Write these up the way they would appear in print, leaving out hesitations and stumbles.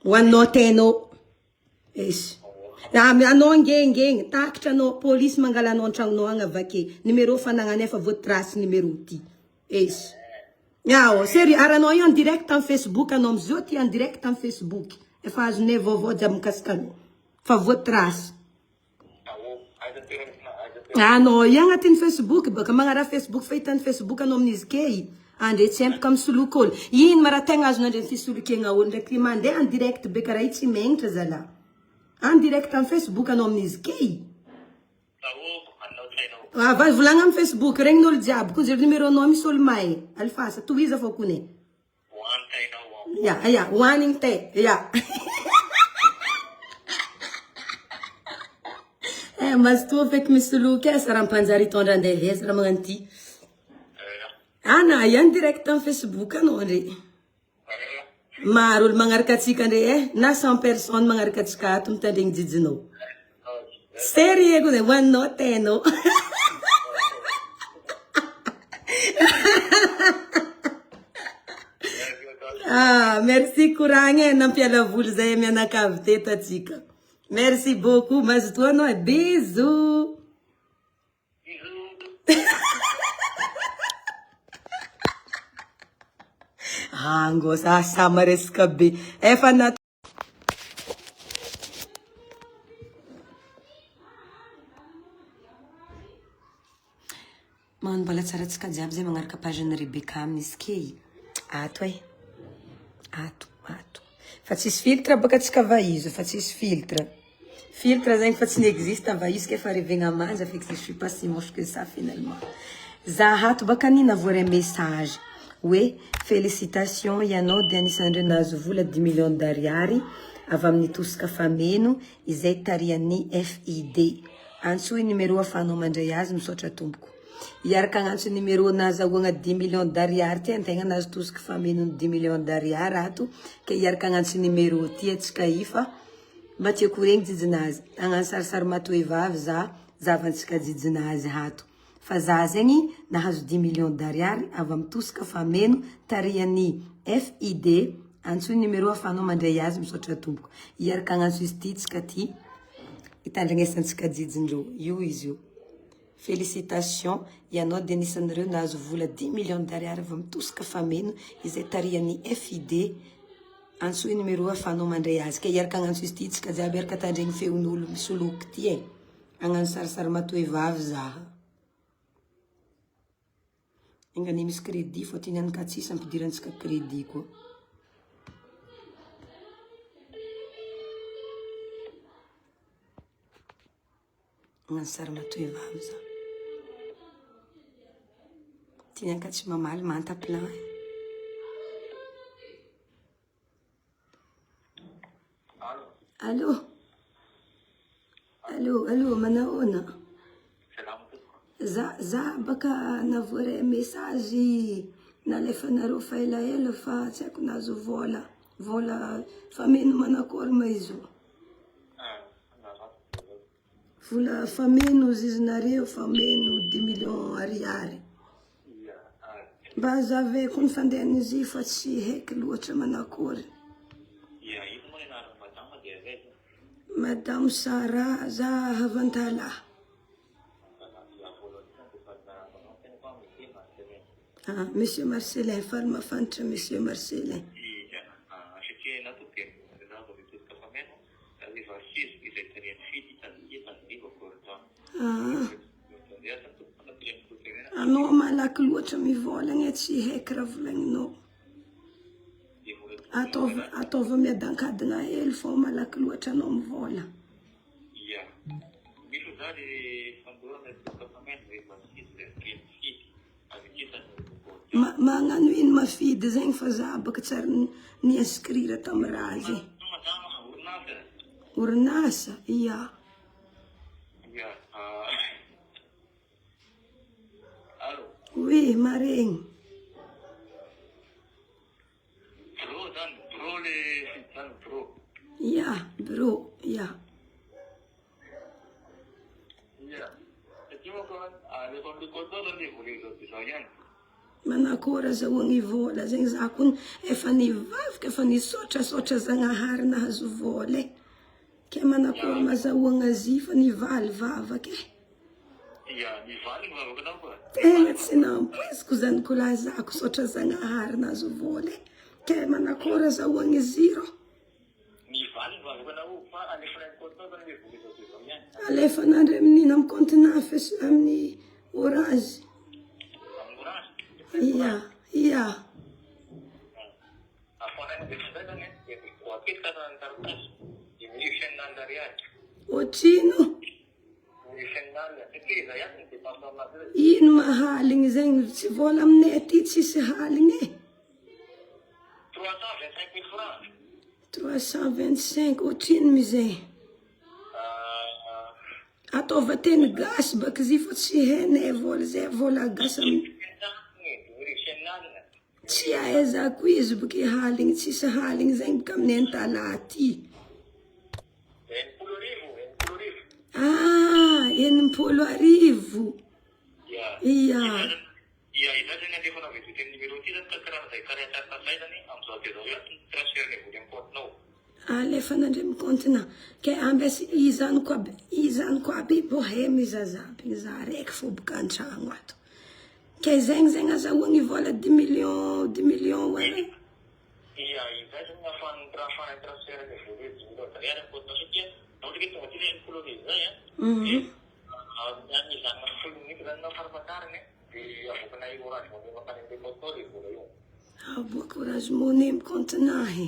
One no teno. Is. Ano ngeng taktra no police mangala no chang no anga vake. Numero fanangane fa vote trace numero ti. Is. Yao, sério, arano yon direct en Facebook, anom zoti en direct en Facebook. E faz ne vovô jam kaskano. Fa vote trace. No, yang atin Facebook, baka mangara Facebook feitan Facebook anom niskei. Ande sempre kam sulukol. Yin marateng as na den fisuluke nga on reklimande en direct bekara itsi mentra zala. En direct en Facebook anom niskei. Vai vulang en Facebook, reng nol jab, kun zir numero nome sol mai. Alfasa, tu isa fokune. Ja, one in te, ja. Mas tu fek misuluke saram panzari tonda de res ramanti. Ana, yan direct en Facebook anore. Marul mangarkatsika de na 100 person mangarkatska tum tading jijino. Sério, né? One no teno. Merci courage, não pela vulsa e minha na caveta, tica. Merci beaucoup, mas tu não é bisou. Angos, samares kabi. É fanat. Man balat sarat ska jab ze mangar kapagem Rebecca miskei. Ato ai. Ato. Fatis filtra baka tscavaiso, fatis filtra. Filtra zen fatis n'existe avaiso que fare venga mais, já fixe je suis pas si moche que ça finalement. Za hato baka nina vore message. Oui, félicitations Yano Denisandre Nazuvula 10 millions d'ariari. Avam nituska fameno, izay tariani FID. Ansu i numero afano mandreyazi misotra tumboko. Iaraka agnanso numero nazahoagna 10 millions d'ariary ty antegna nazo tosika fameno 10 millions d'ariary ato ke iaraka agnanso numero ty atsika ifa mba tiako regny jijinazy agnano sarisary matoe vavy zavantsika jijinazy ato fa za zegny nahazo 10 millions d'ariary avy amy tosika fameno tariany FID antso numero afanao mandray azy misaotra tomboko iaraka agnanso izy ty tsika ty itandrignesantsika jijindreo io izy io. Félicitations, Yano Denisandreo nazo vola 10 millions d'ariary avy mitosika fameno izay tariany FID antso numero afanao mandray azy ke iaraka agnanso izy ty tsika jiaby iaraka tandregny feon'olo misoloky ty agnano sarisary matoe vavy zaha ingany misy crédit fôtiny anikatsisa ampidirantsika crédit koa agnano sary matoe vavy zaha tiny anikatsy mamaly manta plan Alô, manaona? Za baka navoare message nalefanareo fa elaela fa tsy haiko nazo vola fameno manakory ma izy io. Vola fameno zizinareo fameno 10 millions ariary. Mba zave kony fandehan'izy fa tsy heky loatra manakory. Madame Sarah Zahavantala. Monsieur Marcelin, farma fantra Monsieur Marcelin. Anao malaky loatra mivolagna tsy heky raha volagninao. Ataova miadankadina hely fô malaky loatra anao mivola. Magnano ino mafidy zegny fa za baka tsary ni-inscrire tamy raha zegny. Orinasa, ia. Oui, maregny. Ja, bro, ja. Manakora zahoagny vola zegny za kony efa nivavaka efa nisotrasotra zagnahary nahazo vola e. Ke manakora mazahoagna azy fa nivaly vavaka e. Tegna tsy nampoiziko zany ko lazako sotra zagnahary nahazo vola e. Ke manakora zahoagna izy ro. Alefa nandre amin'ino amin'ny compte-na amin'ny Orange. Ia. Otrino? Ino mahaligny zegny tsy vola aminay aty tsisy haligny e. 325 otrino mizay. Ataova teny gasy baka izy fa tsy hainay vola zay vola gasy tsy ahaizako izy baka haligny tsisy haligny zegny baka amin'ny antala aty. 80,000. Ia. Alefa nandre amin'ny compte-na. Ke ambesy izanoko aby bohemy zazaby za raiky fô baka an-tragno ato. Ke zegny azahoagny vola 10 millions wala. Aboaka Orange Money amin'ny compte-na he.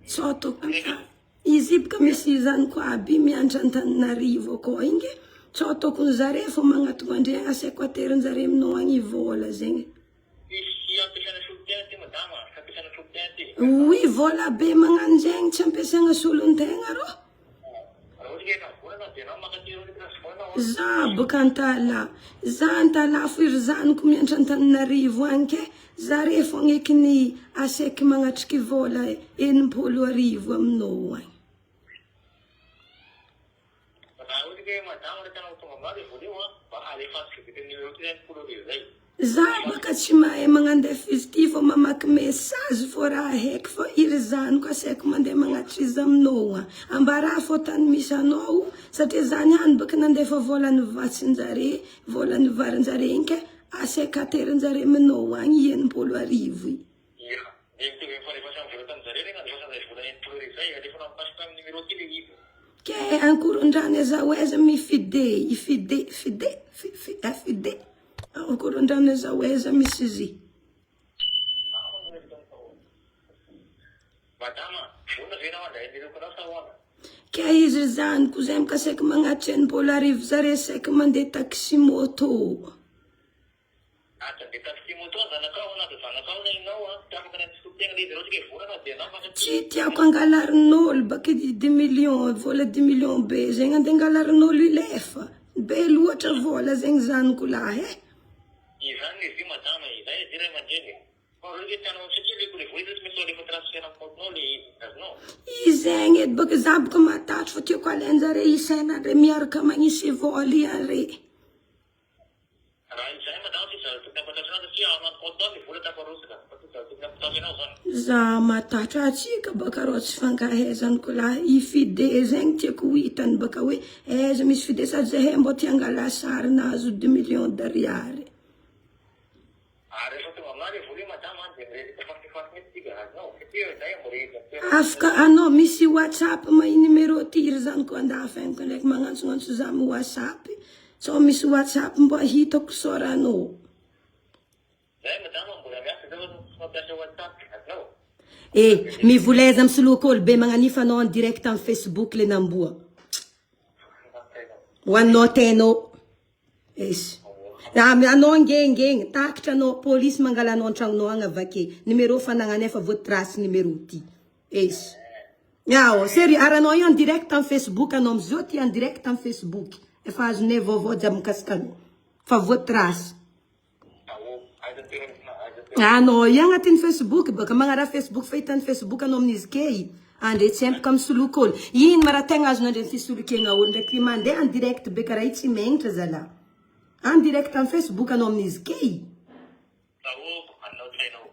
Soto izy baka misy zanako aby miandra Antananarivo akao inge. Sao tokony zare fô magnatona andre asaiko aterin-jare aminao agny vola zegny. Oui, vola be magnano zegny tsy ampiasaigna solon-tegna rô. Za baka antala. Za antala fo iry zanako miandra Antananarivo agny ke. Zare fô ngekiny asaiko magnatriky vola 80,000 aminao agny. Za baka tsy mahay magnandeha fisty fô mamaky message fô raha haiko fô iry zanako asaiko mandeha magnatry izy aminao. Ambara fô tany misy anao satria zany hany baka nandefa vola nivatsinjare, vola nivarinjare igny ke asaiko aterin-jare aminao agny 80,000. Ke ankoron-drano aza mifide, fide. Ankoron-drano aza misy izy. Ke izy zanako zay mikasaiko magnatry 80,000 zare saiko mandeha taxi moto. Tsy tiako angalarin'olo baka 10 millions, vola 10 millions be zegny andeha angalarin'olo ilefa. Be loatra vola zegny zanako lahy e. Izegny edy baka za baka matatry fa tiako alainjare isainandre miaraka magnisy vola iare. Za matatra atsika baka rô tsy fankahaizanako lahy ifide zegny tiako hitany baka hoe aiza misy fide sady zahay mbô tia angala sary nahazo 2 millions d'ariary. Afaka anao misy WhatsApp ma numéro ty ry zanako andafenako ndraiky magnantsognantso za amin'ny WhatsApp. So misy WhatsApp mbô hitako soranao. Mivoleza misoloako olo be magnanifa anao en direct amin'ny Facebook le namboa. Ho anao tenao. Anao ngengeng, takatra anao, polisy mangala anao an-tragnonao agny avake. Numéro fanagnanay efa voatrasy numéro ty. Sérieux, aranao io en direct amin'ny Facebook, anao mizo ty en direct amin'ny Facebook. Efa azonay vaovao jiaby mikasika anao. Fa voatrasy. Anao io agnatin'ny Facebook, baka magnara Facebook fahitany Facebook anao amin'izy ke. Andre tsy empaka misoloky olo. Ino mara tegna azonandre ny fisolokegna olo ndraiky mandeha en direct be karaha io tsy menitra zala. En direct am Facebook anao amin'izy kay.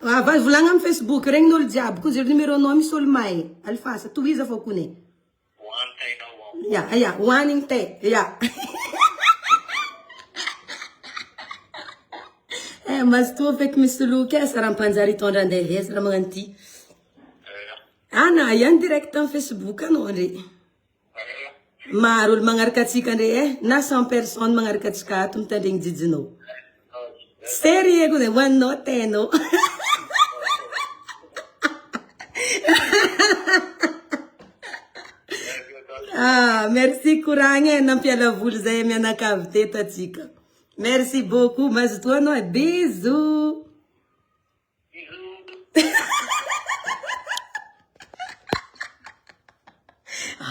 Vai volagna amin'ny Facebook, regnin'olo jiaby, koa zay numéro anao misy olo may. Alfasa, tohiza fô kone. Ya, hoanigny te, ya. Mas toa feky misy loka esa raha mpanjary hitondra andeha esa raha magnano ty. Na ihany direct amin'ny Facebook anao andre. Maro olo magnaraka atsika andre na 100 personnes magnaraka atsika ato mitandregny jijinao. Sérieux ko zay, hoaninao tenao. Merci couragna nampiala voly zay mianakavy teto atsika. Merci beaucoup, mas toi anao bisous.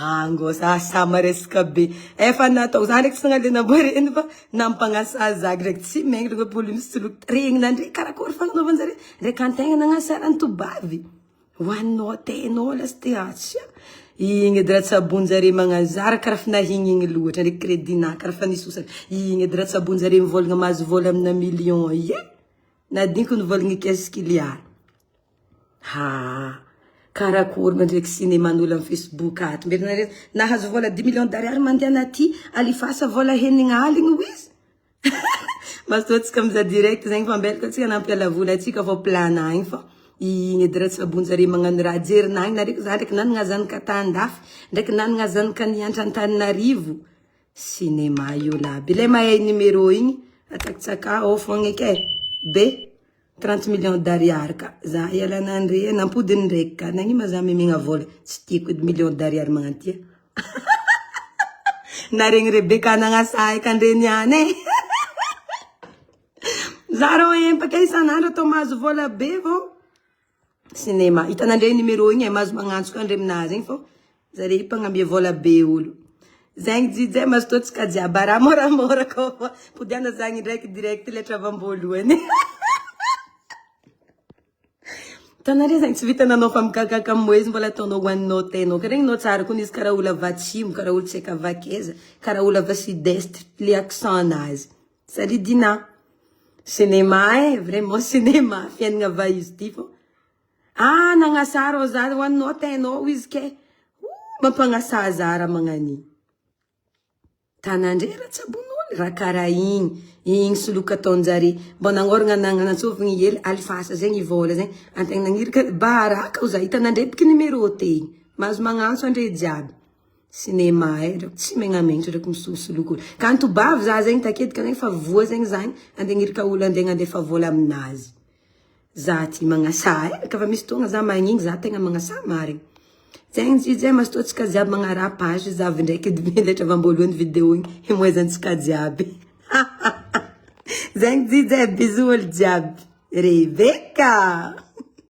Angosa asa maresaka be. Efa natao zany ndraiky tsy nagnale namboreny fa nampagnasa zaky ndraiky tsy megny ndraiky polo misy tsoloky regnina ndraiky karakory fagnanovany ndraiky antegna nagnasara ny tobavy. Hoaninao tenao lasty atsia. Igny edy raha tsabony zare magnazara karaha finahignigny loatra ndraiky crédit-na karaha fa nisosany. Igny edy raha tsabony zare mivolagna mahazo vola amina million ye. Nadiniko nivolagny kesikiliary. Karakory mandreky cinéman'olo amin'ny Facebook ato. Mbena nahazo vola 10 millions d'ariary mandeha anaty alifasa vola henigna aligny wizy. Mas toatsika miza direct zegny fa mbelaka atsika nampiala vola atsika fô plana igny fa igny edy raha tsabony zare magnano raha jerinagny na reky za ndraiky nanagna zanika tandafy ndraiky nanagna zanika niantra Antananarivo. Cinéma io laby. Ilay mahay numéro igny atsakitsaka fogna ke be 30 millions d'ariary ka. Za ialanandre nampodiny ndraiky ka. Nagny ma za memegna vola. Tsy tiako edy millions d'ariary magnatia. Na regny Rebecca nagnasay kandre niane. Za ro empaka isanandro atao mahazo vola be vo. Cinéma. Hitanandre numéro igny mahazo magnantsika andre aminazy igny fô. Zare mpagnambia vola be olo. Zegny jijay mas toatsika jiaby raha moramora ko fa podiana zagny ndraiky direct letra avamboalohany. Tanare zegny tsy vitananao fa mikakaka moezy mbola ataonao hoaninao tenao. Ka regninao tsara koa izy karaha olo avy atsimo, karaha olo tsy haika avakeza, karaha olo avy sud-est, le accent anazy. Salidina. Cinéma vraiment cinéma. Fiainana va izy ty fô. Nagnasara za hoaninao tenao izy ke. Mampangasazara magnani. Tanandre raha tsabon'olo raha karaha igny soloka ataonjare. Mbô nangoragna nagnantsovigny hely alifasa zegny vola zegny. Antegna nagnirika baraka za hitanandre biky numéro tegny. Mahazo magnantso andre jiaby. Cinéma ndraiky tsy megnamegna ndraiky misolosoloka olo. Kanto bavy za zegny takedika zegny fa voa zegny zany andeha ngirika olo andeha andefa vola aminazy. Za ty magnasa ka fa misy tonga za magniny za tegna magnasa marigny. Zegny jijay mas toatsika jiaby magnara page zavy ndraiky edy letra avamboalohany vidéo igny himoezantsika jiaby. Zegny jijay bisous olo jiaby. Rebecca.